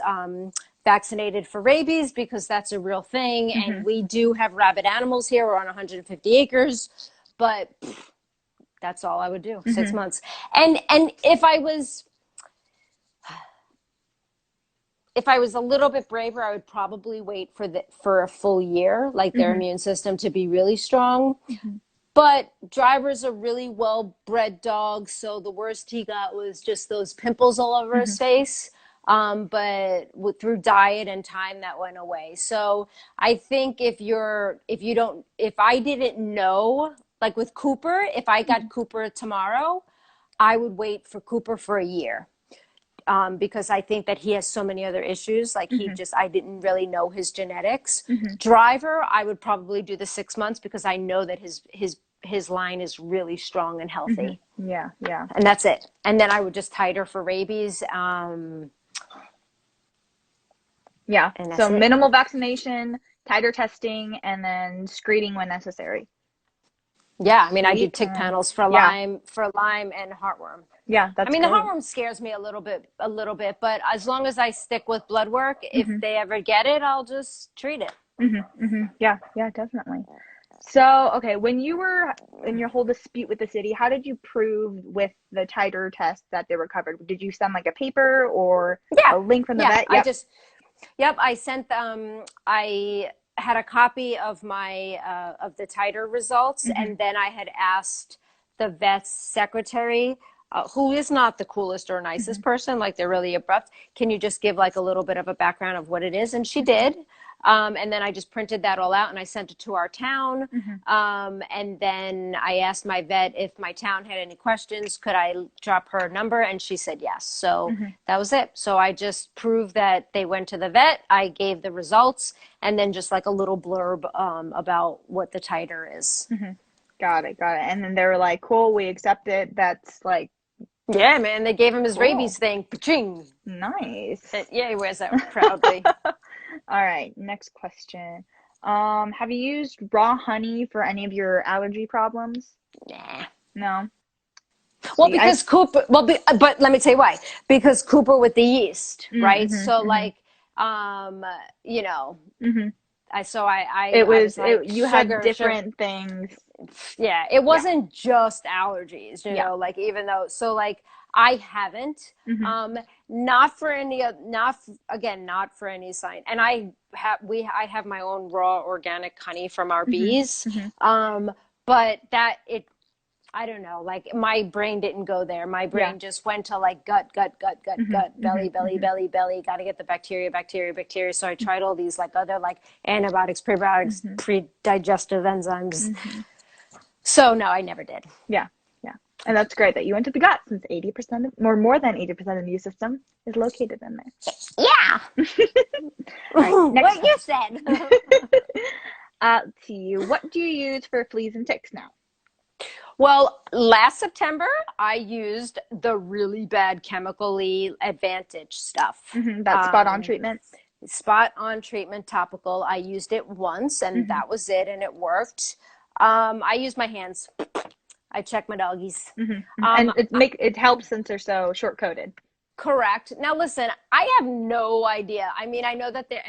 vaccinated for rabies because that's a real thing. And we do have rabid animals here. We're on 150 acres, but that's all I would do. 6 months. And if I was a little bit braver, I would probably wait for a full year, like their immune system to be really strong. But Driver's a really well-bred dog, so the worst he got was just those pimples all over his face. But through diet and time, that went away. So I think if I didn't know, like with Cooper, if I got Cooper tomorrow, I would wait for Cooper for a year. Because I think that he has so many other issues. Like I didn't really know his genetics. Driver, I would probably do the 6 months because I know that his line is really strong and healthy. Yeah. And that's it. And then I would just titer for rabies. Yeah. So minimal vaccination, titer testing, and then screening when necessary. Yeah. I mean, I do tick panels for Lyme and heartworm. Yeah, that's I mean, great. the heartworm scares me a little bit, but as long as I stick with blood work, if they ever get it, I'll just treat it. Yeah, definitely. So, okay, when you were in your whole dispute with the city, how did you prove with the titer test that they were covered? Did you send like a paper or a link from the vet? I sent them, I had a copy of my, of the titer results, and then I had asked the vet's secretary, who is not the coolest or nicest person, like they're really abrupt, can you just give like a little bit of a background of what it is? And she did. And then I just printed that all out and I sent it to our town. And then I asked my vet if my town had any questions, could I drop her number? And she said yes. So that was it. So I just proved that they went to the vet. I gave the results and then just like a little blurb about what the titer is. Got it. And then they were like, cool, we accept it. That's like, yeah, man. They gave him his rabies thing. Paching. Nice. Yeah, he wears that proudly. All right, next question. Have you used raw honey for any of your allergy problems? Nah. No. Well, because Cooper. Well, but let me tell you why. Because Cooper with the yeast, right? So, like, you know, you had different things. Yeah, it wasn't just allergies, you know. Like, even though, so like, I haven't, not for any sign. And I have my own raw organic honey from our bees. But I don't know, like my brain didn't go there. My brain just went to like gut, belly, got to get the bacteria. So I tried all these like other like antibiotics, prebiotics, pre-digestive enzymes. So no, I never did. Yeah. And that's great that you went to the gut, since 80% more than 80% of the immune system is located in there. Yeah. Right, next what you said. To you, what do you use for fleas and ticks now? Well, last September, I used the really bad chemically advantage stuff. That spot-on treatment? Spot-on treatment topical. I used it once, and that was it, and it worked. I used my hands. I check my doggies. And it helps since they're so short-coated. Correct. Now, listen, I have no idea. I mean, I know that there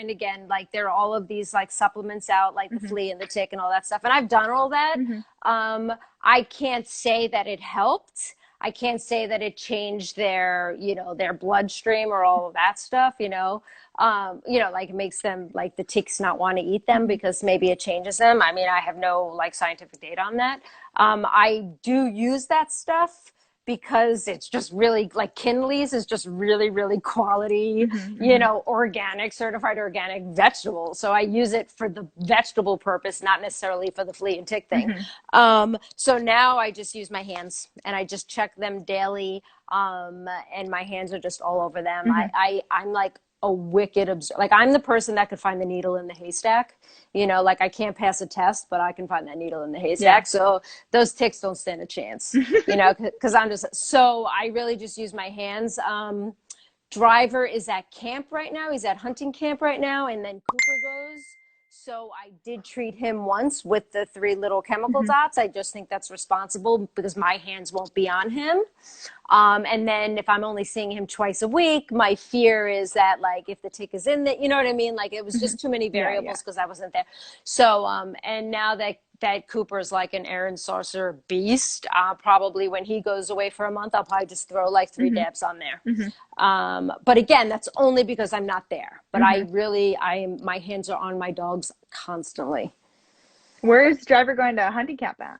are all of these like supplements out, like the flea and the tick and all that stuff. And I've done all that. I can't say that it helped. I can't say that it changed their bloodstream or all of that stuff, like it makes them, like the ticks not want to eat them because maybe it changes them. I mean, I have no like scientific data on that. I do use that stuff because it's just really like Kinley's is just really, really quality, organic, certified organic vegetables. So I use it for the vegetable purpose, not necessarily for the flea and tick thing. So now I just use my hands and I just check them daily. And my hands are just all over them. I'm like a wicked observer. Like I'm the person that could find the needle in the haystack. Like I can't pass a test, but I can find that needle in the haystack. So those ticks don't stand a chance, because I really just use my hands. Driver is at camp right now. He's at hunting camp right now. And then Cooper goes. So I did treat him once with the 3 little chemical dots. I just think that's responsible because my hands won't be on him. And then if I'm only seeing him twice a week, my fear is that like if the tick is in there, you know what I mean? Like it was just too many variables because I wasn't there. So, and now that Cooper is like an Aaron Saucer beast, probably when he goes away for a month, I'll probably just throw like 3 dabs on there. But again, that's only because I'm not there. But my hands are on my dogs constantly. Where is Driver going to hunting camp at?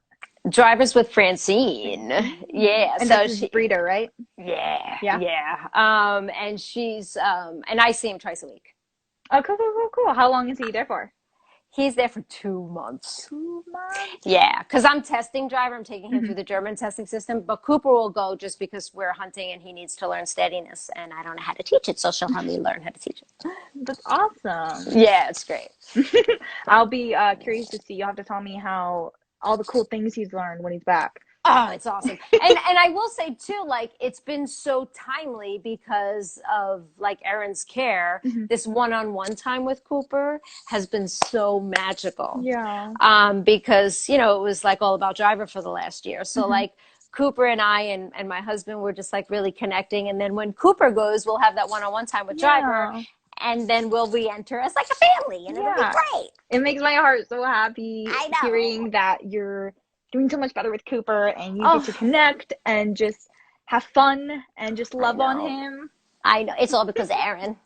Driver's with Francine. Yeah. And so that's his breeder, right? Yeah. And she's, and I see him twice a week. Oh, cool. How long is he there for? He's there for 2 months. 2 months? Yeah, because I'm testing Driver. I'm taking him through the German testing system. But Cooper will go just because we're hunting and he needs to learn steadiness. And I don't know how to teach it, so she'll help me learn how to teach it. That's awesome. Yeah, it's great. I'll be curious to see. You'll have to tell me how all the cool things he's learned when he's back. Oh, it's awesome. And I will say too, like it's been so timely because of like Erin's care. This one-on-one time with Cooper has been so magical. Yeah. Because, it was like all about Driver for the last year. So like Cooper and I and my husband were just like really connecting. And then when Cooper goes, we'll have that one-on-one time with Driver, and then we'll re-enter as like a family, and it'll be great. It makes my heart so happy hearing that you're doing so much better with Cooper, and you get to connect and just have fun and just love on him. I know. It's all because of Erin.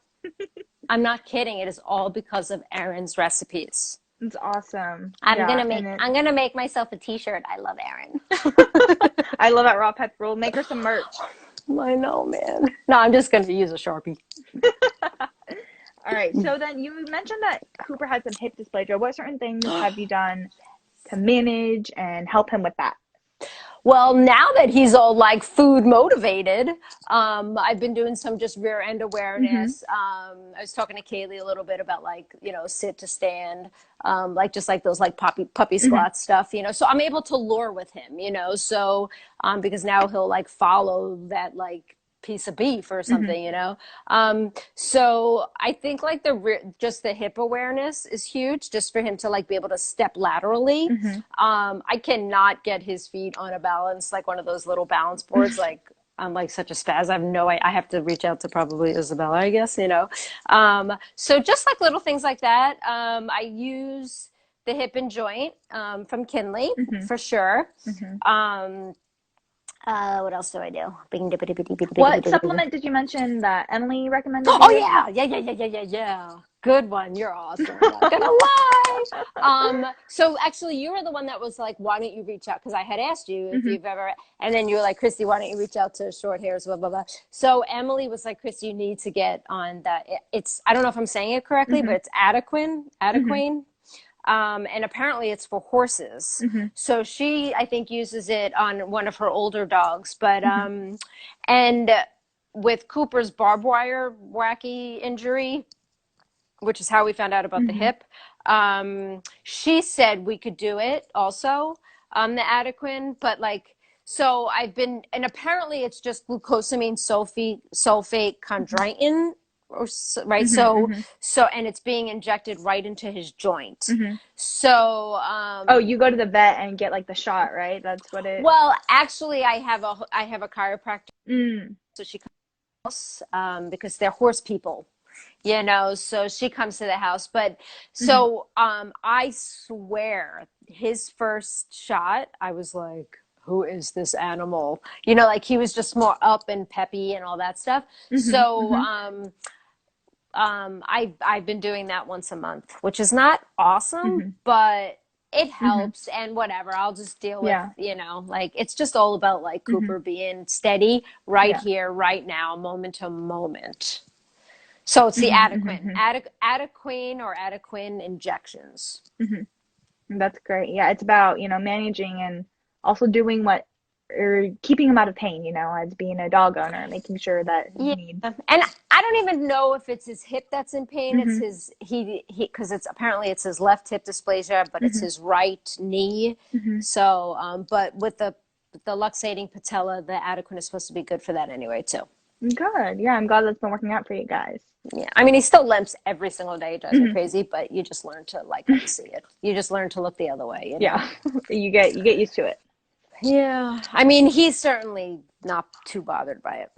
I'm not kidding. It is all because of Erin's recipes. It's awesome. I'm gonna make myself a T-shirt. I love Erin. I love that raw pets rule. Make her some merch. I know, man. No, I'm just gonna use a Sharpie. All right. So then you mentioned that Cooper had some hip dysplasia. What certain things have you done to manage and help him with that? Well, now that he's all like food motivated, I've been doing some just rear end awareness. I was talking to Kaylee a little bit about like, you know, sit to stand, like just like those like puppy squat stuff, you know, so I'm able to lure with him, you know, so because now he'll like follow that like piece of beef or something, you know. So I think like just the hip awareness is huge, just for him to like be able to step laterally. I cannot get his feet on a balance, like one of those little balance boards. Like I'm like such a spaz. I have to reach out to probably Isabella, I guess, you know. So just like little things like that. I use the hip and joint from Kinley for sure. What else do I do? What supplement did you mention that Emily recommended? Oh yeah. Good one. You're awesome. I'm not gonna lie. So actually, you were the one that was like, "Why don't you reach out?" Because I had asked you if you've ever, and then you were like, "Kristie, why don't you reach out to short hairs?" Blah blah blah. So Emily was like, "Kristie, you need to get on that." It's I don't know if I'm saying it correctly, but it's Adequine. And apparently it's for horses. So she, I think, uses it on one of her older dogs. But, and with Cooper's barbed wire wacky injury, which is how we found out about the hip, she said we could do it also, the Adequine. But like, so I've been, and apparently it's just glucosamine sulfate chondroitin. Right. So and it's being injected right into his joint. So, you go to the vet and get like the shot, right? That's what it. Well, actually I have a chiropractor. So she comes, because they're horse people, you know, so she comes to the house, but so, I swear his first shot, I was like, who is this animal? You know, like he was just more up and peppy and all that stuff. So, I've been doing that once a month, which is not awesome, but it helps and whatever. I'll just deal with, you know, like it's just all about like Cooper being steady right here, right now, moment to moment. So it's the Adequine, Adequine injections. That's great. Yeah, it's about, you know, managing and also doing what, or keeping him out of pain, you know, as being a dog owner, making sure that he needs. And I don't even know if it's his hip that's in pain. It's his, because it's apparently it's his left hip dysplasia, but it's his right knee. So, but with the luxating patella, the Adequine is supposed to be good for that anyway, too. Good. Yeah, I'm glad that's been working out for you guys. Yeah, I mean, he still limps every single day. It drives me crazy, but you just learn to like how to see it. You just learn to look the other way. You know? Yeah, you get used to it. Yeah, I mean, he's certainly not too bothered by it.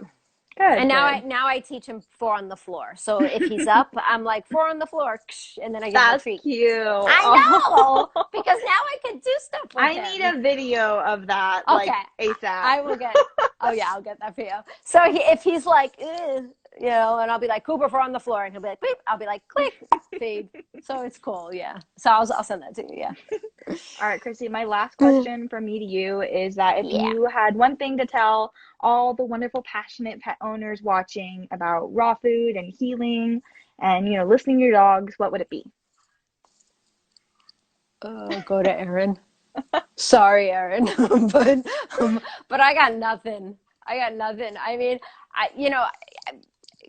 Good. And now I teach him 4 on the floor. So if he's up, I'm like 4 on the floor, and then I give him a treat. That's cute. I know, because now I can do stuff with him. I need a video of that, like ASAP. I will get. Oh yeah, I'll get that for you. So if he's like, you know, and I'll be like, Cooper, 4 on the floor, and he'll be like, beep. I'll be like, click, feed. So it's cool, yeah. So I'll send that to you, yeah. All right, Kristie, my last question from me to you is that if you had one thing to tell all the wonderful, passionate pet owners watching about raw food and healing and, you know, listening to your dogs, what would it be? Go to Erin. Sorry, Erin, but I got nothing. I mean,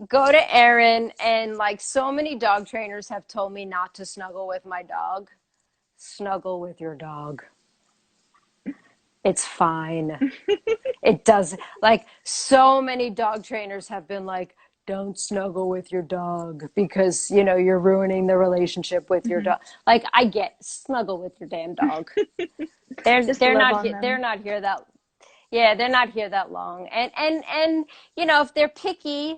go to Erin, and like so many dog trainers have told me not to snuggle with my dog. Snuggle with your dog. It's fine. It does. Like so many dog trainers have been like, don't snuggle with your dog because, you know, you're ruining the relationship with your dog. Like snuggle with your damn dog. They're not here that. Yeah, they're not here that long. And if they're picky,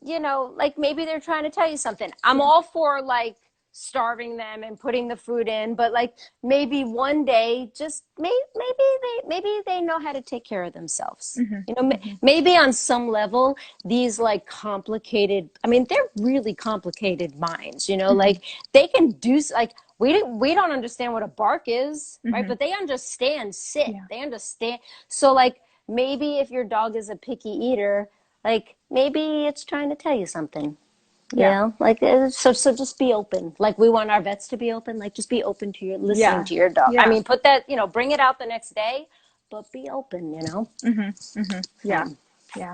like maybe they're trying to tell you something. I'm all for like starving them and putting the food in, but like maybe one day just maybe they know how to take care of themselves. Maybe on some level these like complicated, I mean, they're really complicated minds, like they can do like we don't understand what a bark is, right? But they understand sit. Yeah. They understand. So like maybe if your dog is a picky eater, like maybe it's trying to tell you something. Like so just be open. Like we want our vets to be open. Like just be open to your listening to your dog. I mean, put that, bring it out the next day, but be open. Yeah.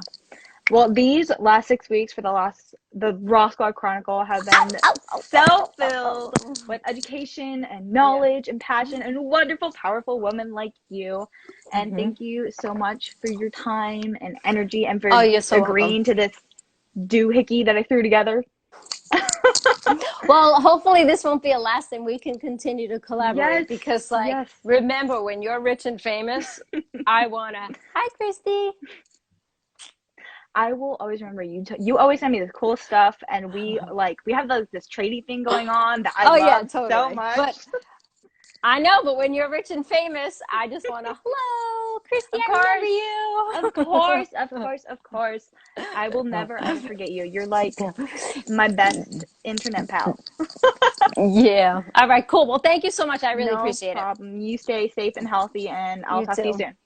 Well, these last 6 weeks for the Raw Squad Chronicle have been so filled with education and knowledge and passion and wonderful, powerful women like you. And thank you so much for your time and energy and for agreeing to this doohickey that I threw together. Well, hopefully this won't be a last and we can continue to collaborate because remember, when you're rich and famous, I wanna, hi Kristie. I will always remember you. You always send me this cool stuff, and we have this trading thing going on that I love so much. But I know, but when you're rich and famous, I just want to, hello, Kristie, I remember you. Of course. I will never ever forget you. You're like my best internet pal. Yeah. All right, cool. Well, thank you so much. I really appreciate it. No problem. You stay safe and healthy, and I'll talk to you soon.